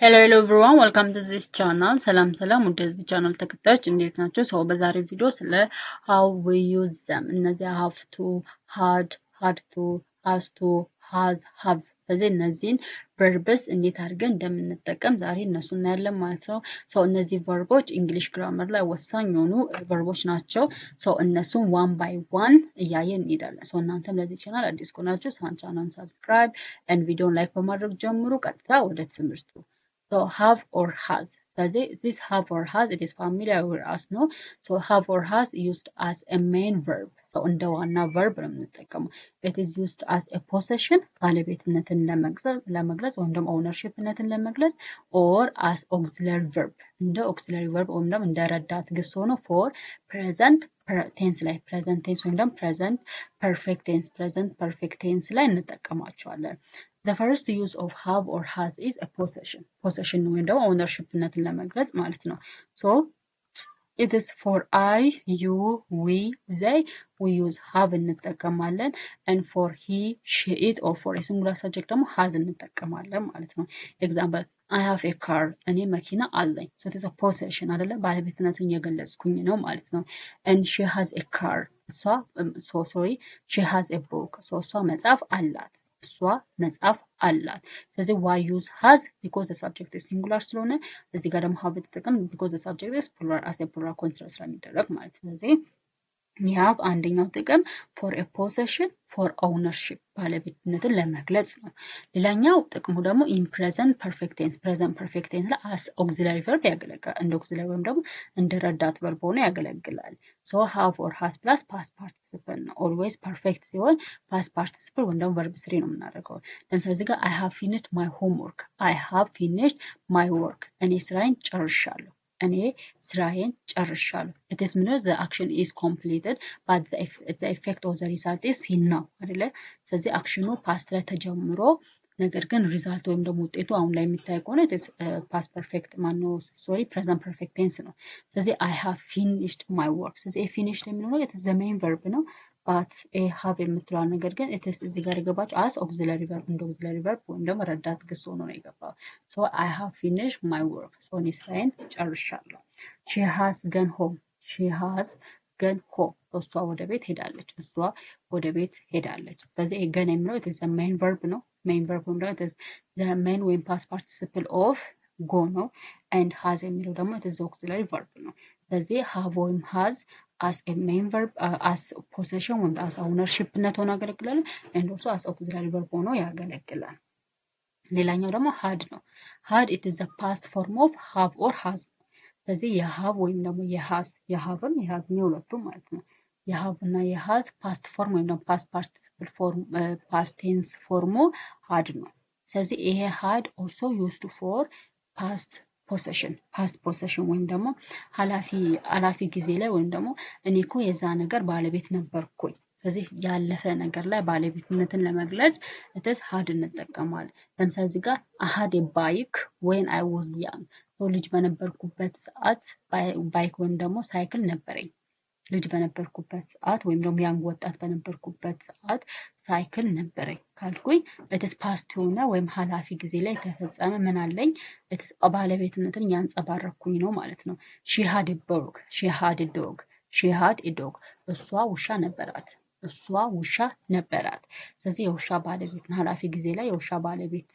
Hello everyone, welcome to this channel. ሰላም ወደዚህ ቻናል ተከታዮች እንዴት ናችሁ? ሰው በዛሬው ቪዲዮ ስለ how we use them እነዚህ have to, had to, has to, have ስለዚህ እነዚህን verbs እንዴት አድርገን እንደምንጠቀም ዛሬ እነሱ እናያለን ማለት ነው። ሰው እነዚህ verbs እንግሊሽ ግራመር ላይ ወሳኝ የሆኑ verbs ናቸው። ሰው እነሱን one by one እያየን እንሄዳለን። ሰው እናንተም ለዚህ ቻናል አዲስ ከሆናችሁ ቻናሉን subscribe and ቪዲዮን ላይክ በማድረግ ጀምሩ። ቀጥታ ወደ ትምህርቱ So have or has. So this have or has, it is familiar with us, no? So have or has used as a main verb. So እንደ ዋና verb ነው የምንጠቀመው. It is used as a possession, ባለቤትነትን ለመግለጽ ወይም ደግሞ ownershipነትን ለመግለጽ or as auxiliary verb. እንደ auxiliary verb ወይም ደግሞ እንደ ረዳት ግስ ሆኖ for present tense ላይ present tense ወይም ደግሞ present perfect tense ላይ እንጠቀማቸዋለን. The first use of have or has is a possession. Possession ወይም ደግሞ ownershipነትን ለመግለጽ ማለት ነው. So it is for I, you, we, they, we use have እንጠቀማለን and for he, she, it or for a singular subject ደግሞ has እንጠቀማለን ማለት ነው. Example, I have a car. እኔ መኪና አለኝ. So it is a possession አይደለ? ባለቤትነትን እየገለጽኩኝ ነው ማለት ነው. And she has a car. she has a book. እሷ መጽሐፍ አላት. እሷ መጽሐፍ አላት። ስለዚህ why use has because the subject is singular ስለሆነ እዚህ ጋር ደግሞ have ተጠቀም because the subject is plural as a plural consider ስለሚደረግ ማለት ነው። ስለዚህ have አንደኛው ጥቅም for a possession for ownership ባለቤትነትን ለመግለጽ ነው። ሌላኛው ጥቅሙ ደግሞ in present perfect tense ላይ as auxiliary verb ያገለግላል። እንደ auxiliary ወይም ደግሞ እንደ ረዳት verb ሆኖ ያገለግላል። So have or has plus past participle ነው። always perfect ሲሆን past participle ወይም ደግሞ verb 3 ነው የምናደርገው። ለምሳሌ እዚህ ጋር I have finished my homework. I have finished my work. እኔ ስራዬን ጨርሻለሁ። እኔ ስራዬን ጨርሻለሁ። It is means the action is completed but the effect of the result is seen now አይደለ? ስለዚህ አክሽኑ ፓስት ላይ ተጀምሮ ነገር ግን ሪዛልት ወይም ደግሞ ውጤቱ አሁን ላይ የሚታይ ከሆነ it is past perfect present perfect tense ነው። ስለዚህ I have finished my work. ስለዚህ finished የሚለው it is the main verb ነው. but have የምትለው ነገር ግን it is እዚህ ጋር የገባችው as auxiliary verb እንደ auxiliary verb ወይም ደግሞ ረዳት ግስ ሆኖ ነው የገባው። so I have finished my work. so እኔ ስራዬን ጨርሻለሁ። she has gone home. she has gone home. እሷ ወደ ቤት ሄዳለች። እሷ ወደ ቤት ሄዳለች። ስለዚህ ገን የሚለው it is the main verb ነው። main verb ወይም ደግሞ it is the main ወይም past participle of go ነው and has የሚለው ደግሞ it is the auxiliary verb ነው። ስለዚህ have ወይም has as a main verb as possession ወይም as ownershipነት ሆኖ ያገለግላል and also as auxiliary verb ሆኖ ያገለግላል። ሌላኛው ደግሞ had ነው። had it is the past form of have or has። ስለዚህ የሃቭ ወይም ደግሞ የሃቭም የሃዝም የሁለቱም ማለት ነው። የሃቭ እና የሃዝ ፓስት ፎርም ወይም ደግሞ ፓስት ፓርቲሲፕል ፎርም ፓስት ቴንስ ፎርሙ had ነው። ስለዚህ ይሄ had also used for past possession ወይም ደግሞ ኃላፊ ጊዜ ላይ ወይም ደግሞ እኔ እኮ የዛ ነገር ባለቤት ነበርኩኝ። ስለዚህ ያለፈ ነገር ላይ ባለቤትነትን ለመግለጽ እትስ had እንጠቀማለን። ለምሳሌ እዚህ ጋር I had a bike when I was young. ልጅ በነበርኩበት ሰዓት ባይክ ወይም ደግሞ ሳይክል ነበረኝ። ልጅ በነበርኩበት ሰዓት ወይም ደግሞ ያንግ ወጣት በነበርኩበት ሰዓት ሳይክል ነበረኝ ካልኩኝ እትስ ፓስት የሆነ ወይም ኃላፊ ጊዜ ላይ የተፈጸመ ምን አለኝ እትስ ባለቤትነትን ያንጸባረኩኝ ነው ማለት ነው። she had a dog. እሷ ውሻ ነበራት። ስለዚህ የውሻ ባለቤት ኃላፊ ጊዜ ላይ የውሻ ባለቤት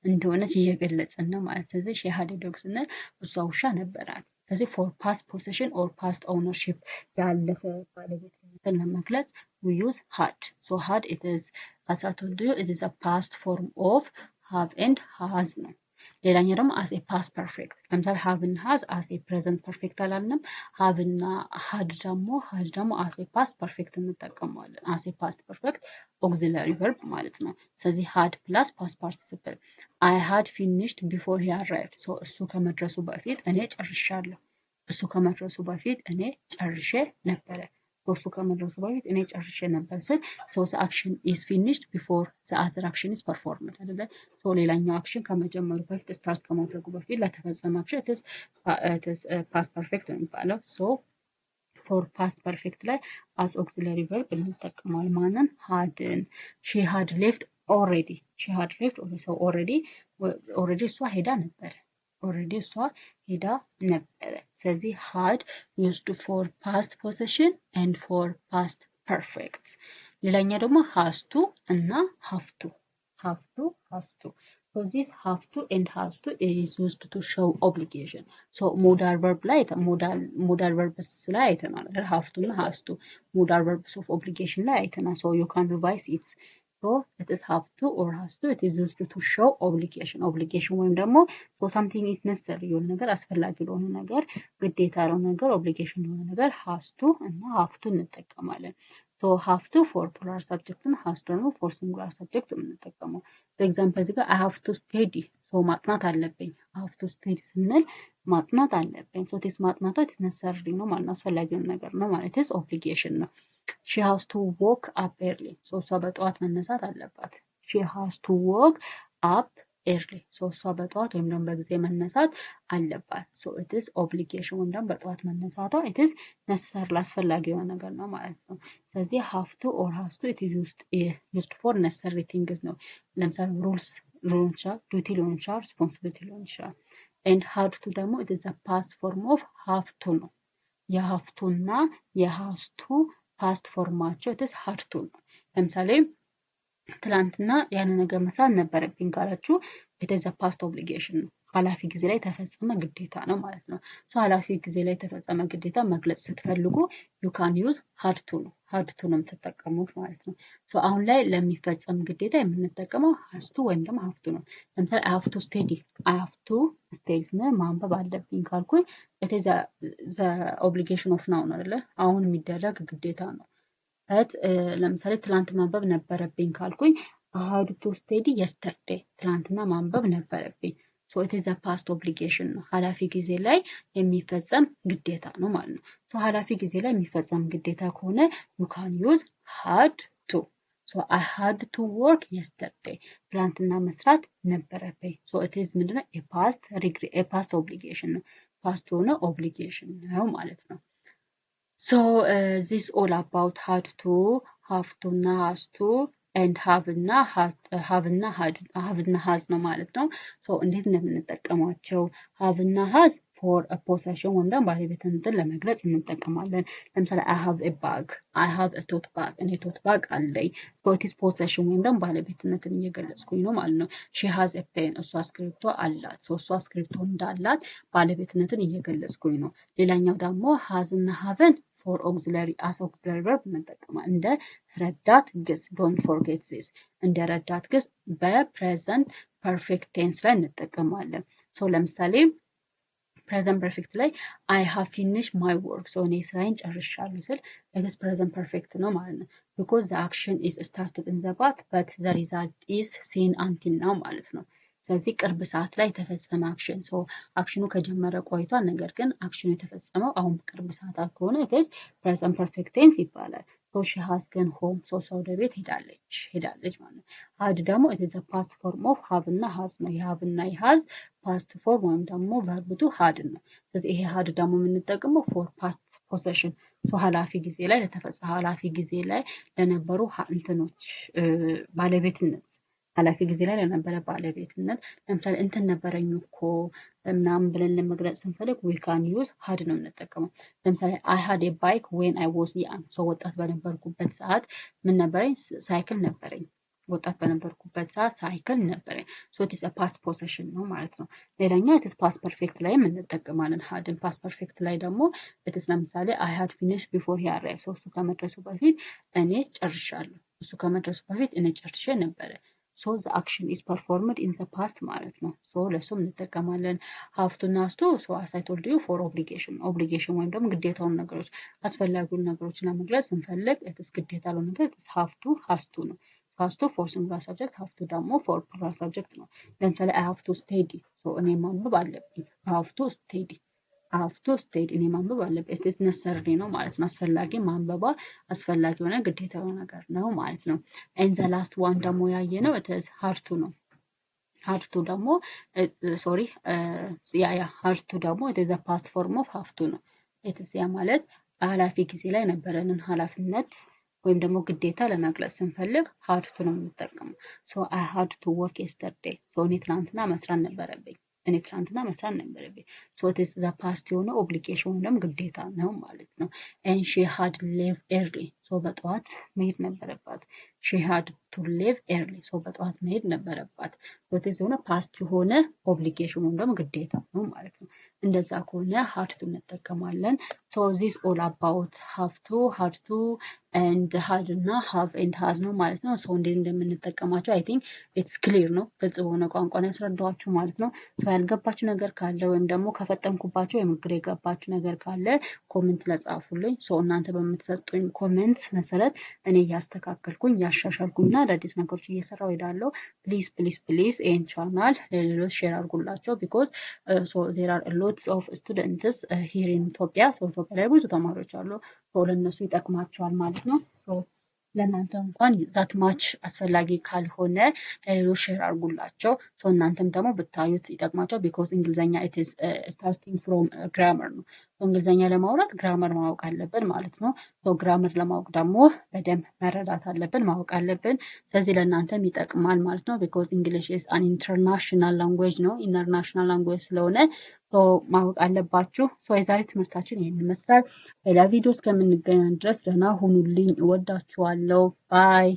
እንደሆነች እየገለጽን ነው ማለት። ስለዚህ she had a dog ስንል እሷ ውሻ ነበራት። ስለዚህ for past possession or past ownership ያለፈ ባለቤትነትን ለመግለጽ we use had. So had it is as I told you it is a past form of have and has ነው። ሌላኛው ደግሞ as a past perfect ለምሳሌ have and has as a present perfect አላልንም። have እና had ደግሞ as a past perfect እንጠቀመዋለን። as a past perfect auxiliary verb ማለት ነው። ስለዚህ had plus past participle I had finished before he arrived. so እሱ ከመድረሱ በፊት እኔ ጨርሻለሁ። እሱ ከመድረሱ በፊት እኔ ጨርሼ ነበረ። እሱ ከመድረሱ በፊት እኔ ጨርሼ ነበር ስል so the action is finished before the other action is performed አይደለ? so ሌላኛው አክሽን ከመጀመሩ በፊት ስታርት ከማድረጉ በፊት ለተፈጸመ አክሽን it is past perfect ነው የሚባለው። so for past perfect ላይ as auxiliary verb እንጠቀማለን። ማንን hadን she had left already. so already እሷ ሄዳ ነበር። already እሷ ሄዳ ነበረ ስለዚህ had used for past possession and for past perfect ሌላኛ ደግሞ has to እና have to so this have to and has to is used to show obligation so modal verb ላይ modal verbs ላይ አይተናል have to እና has to modal verbs of obligation ላይ አይተናል so you can revise it so it is have to or has to it is used to show obligation ወይም ደግሞ so something is necessary የሆነ ነገር አስፈላጊ ለሆነ ነገር ግዴታ ለሆነ ነገር obligation ለሆነ ነገር has to እና have to እንጠቀማለን so have to for plural subject and has to ነው for singular subject የምንጠቀመው for example እዚህ ጋር I have to study so ማጥናት አለብኝ I have to study ስንል ማጥናት አለብኝ so this ማጥናቱ it is necessary ነው ማለት አስፈላጊ ነገር ነው ማለት is obligation ነው she has to wake up early so እሷ በጠዋት መነሳት አለባት she has to wake up early so እሷ በጠዋት ወይም ደግሞ በጊዜ መነሳት አለባት so it is obligation ወይም ደግሞ በጠዋት መነሳቷ it is necessary አስፈላጊ የሆነ ነገር ነው ማለት ነው ስለዚህ have to or has to it is used for necessary things ነው ለምሳሌ rules ሊሆን ይችላል duty ሊሆን ይችላል responsibility ሊሆን ይችላል and had to ደግሞ it is a past form of have to ነው የሃቭ ቱ እና የሃዝ ቱ ፓስት ፎርማቸው it is had to ነው ለምሳሌ ትላንትና ያን ነገር መስራት ነበረብኝ ካላችሁ it is a past obligation ነው ኃላፊ ጊዜ ላይ ተፈጸመ ግዴታ ነው ማለት ነው ሶ ኃላፊ ጊዜ ላይ ተፈጸመ ግዴታ መግለጽ ስትፈልጉ you can use had to ነው had to ነው የምትጠቀሙት ማለት ነው ሶ አሁን ላይ ለሚፈጸም ግዴታ የምንጠቀመው has to ወይም ደግሞ have to ነው ለምሳሌ I have to study I have to study ነው ማንበብ አለብኝ ካልኩኝ it is the obligation of now ነው አይደለ አሁን የሚደረግ ግዴታ ነው ለምሳሌ ትላንት ማንበብ ነበረብኝ ካልኩኝ I had to study yesterday ትላንትና ማንበብ ነበረብኝ so it is a past obligation ነው ኃላፊ ጊዜ ላይ የሚፈጸም ግዴታ ነው ማለት ነው so ኃላፊ ጊዜ ላይ የሚፈጸም ግዴታ ከሆነ you can use had to so I had to work yesterday ትላንትና መስራት ነበረብኝ so it is ምንድነው a past obligation ነው past ሆነ obligation ነው ማለት ነው so this all about had to have to እና has to and have እና has ነው ማለት ነው so እንዴት እንደምንጠቀማቸው have እና has for a possession ወይም ደግሞ ባለቤትነትን ለመግለጽ እንጠቀማለን ለምሳሌ I have a bag I have a tote bag እኔ tote bag አለኝ so it is possession ወይም ደግሞ ባለቤትነትን እየገለጽኩኝ ነው ማለት ነው she has a pen እሷ እስክሪብቶ አላት so እሷ እስክሪብቶ እንዳላት ባለቤትነትን እየገለጽኩኝ ነው ሌላኛው ደግሞ has እና haveን for auxiliary as auxiliary verb እንጠቀማለን እንደ ረዳት ግስ don't forget this እንደ ረዳት ግስ በpresent perfect tense ላይ እንጠቀማለን so ለምሳሌ present perfect ላይ I have finished my work so እኔ ስራዬን ጨርሻለሁ ስል it is present perfect ነው ማለት ነው because the action is started in the past but the result is seen until now ማለት ነው ስለዚህ ቅርብ ሰዓት ላይ የተፈጸመ አክሽን ሶ አክሽኑ ከጀመረ ቆይቷል ነገር ግን አክሽኑ የተፈጸመው አሁን ቅርብ ሰዓታት ከሆነ it is present perfect tense ይባላል so she has gone home so ወደ ቤት ሄዳለች ማለት ነው had ደግሞ it is a past form of have እና has ነው የሃቭ እና የሃዝ past form ወይም ደግሞ verb to had ነው ስለዚህ ይሄ had ደግሞ የምንጠቀመው for past possession so ኃላፊ ጊዜ ላይ ለተፈጸመ ኃላፊ ጊዜ ላይ ለነበሩ እንትኖች ባለቤትነት ኃላፊ ጊዜ ላይ ለነበረ ባለቤትነት ለምሳሌ እንትን ነበረኝ እኮ ምናምን ብለን ለመግለጽ ስንፈልግ we can use had ነው የምንጠቀመው ለምሳሌ I had a bike when I was young so ወጣት በነበርኩበት ሰዓት ምን ነበረኝ ሳይክል ነበረኝ ወጣት በነበርኩበት ሰዓት ሳይክል ነበረኝ so it is a past possession ነው ማለት ነው ሌላኛው it is past perfect ላይ እንጠቀማለን had past perfect ላይ ደግሞ it is ለምሳሌ I had finished before he arrived so እሱ ከመድረሱ በፊት እኔ ጨርሻለሁ እሱ ከመድረሱ በፊት እኔ ጨርሼ ነበረ so the action is performed in the past ማለት ነው so ለሱም እንጠቀማለን have to እና has to so as I told you for obligation ወይም ደግሞ ግዴታውን ነገሮች አስፈላጊውን ነገሮች ለመግለጽ ስንፈልግ it is ግዴታ ለሆነ ነገር it is have to has to ነው has to for singular subject have to ደግሞ for plural subject ነው ለምሳሌ I have to study so እኔ ማንበብ አለብኝ I have to study እኔ ማንበብ አለብኝ it is necessary ነው ማለት ነው አስፈላጊ ማንበባ አስፈላጊ የሆነ ግዴታ የሆነ ነገር ነው ማለት ነው and the last one ደግሞ ያየነው it is had to ነው had to ደግሞ had to ደግሞ it is a past form of have to ነው it is ያ ማለት ኃላፊ ጊዜ ላይ ነበረንን ኃላፊነት ወይም ደግሞ ግዴታ ለመግለጽ ስንፈልግ had to ነው የምንጠቀመው so I had to work yesterday so እኔ ትናንትና መስራት ነበረብኝ እኔ ትናንትና መስራት ነበረብኝ ሶ it is the past የሆነ ኦብሊጌሽን ወይም ግዴታ ነው ማለት ነው and she had leave early ሶ በጠዋት መሄድ ነበረባት she had to leave early ሶ በጠዋት መሄድ ነበረባት so it is የሆነ past የሆነ ኦብሊጌሽን ወይም ግዴታ ነው ማለት ነው እንደዛ ከሆነ had to እንጠቀማለን so this all about have to had to and had እና have and has ነው ማለት ነው so እንዴት እንደምንጠቀማቸው I think it's clear ነው ግልጽ በሆነ ቋንቋ ነው ያስረዳኋችሁ ማለት ነው so ያልገባችሁ ነገር ካለ ወይም ደግሞ ከፈጠንኩባችሁ ወይም ግራ የገባችሁ ነገር ካለ ኮሜንት ለጻፉልኝ so እናንተ በምትሰጡኝ ኮሜንት መሰረት እኔ ያስተካከልኩኝ ያሻሻልኩኝና አዳዲስ ነገሮች እየሰራው ሄዳለሁ please ይሄን ቻናል ለሌሎች ሼር አድርጉላቸው because so there are lots of students here in Ethiopia so ኢትዮጵያ ላይ ብዙ ተማሪዎች አሉ so ለነሱ ይጠቅማቸዋል ማለት ነው so ለእናንተ እንኳን ዛት ማች አስፈላጊ ካልሆነ ለሌሎች ሼር አድርጉላቸው so እናንተም ደግሞ ብታዩት ይጠቅማቸው because እንግሊዘኛ it is starting from grammar ነው እንግሊዘኛ ለማውራት ግራመር ማወቅ አለብን ማለት ነው so ግራመር ለማወቅ ደግሞ በደንብ መረዳት አለብን ማወቅ አለብን ስለዚህ ለእናንተም ይጠቅማል ማለት ነው because English is an international language ነው international language ስለሆነ so ማወቅ አለባችሁ so የዛሬ ትምህርታችን ይሄን ይመስላል በሌላ ቪዲዮ እስከምንገናኝ ድረስ ደህና ሁኑልኝ እወዳችኋለሁ ባይ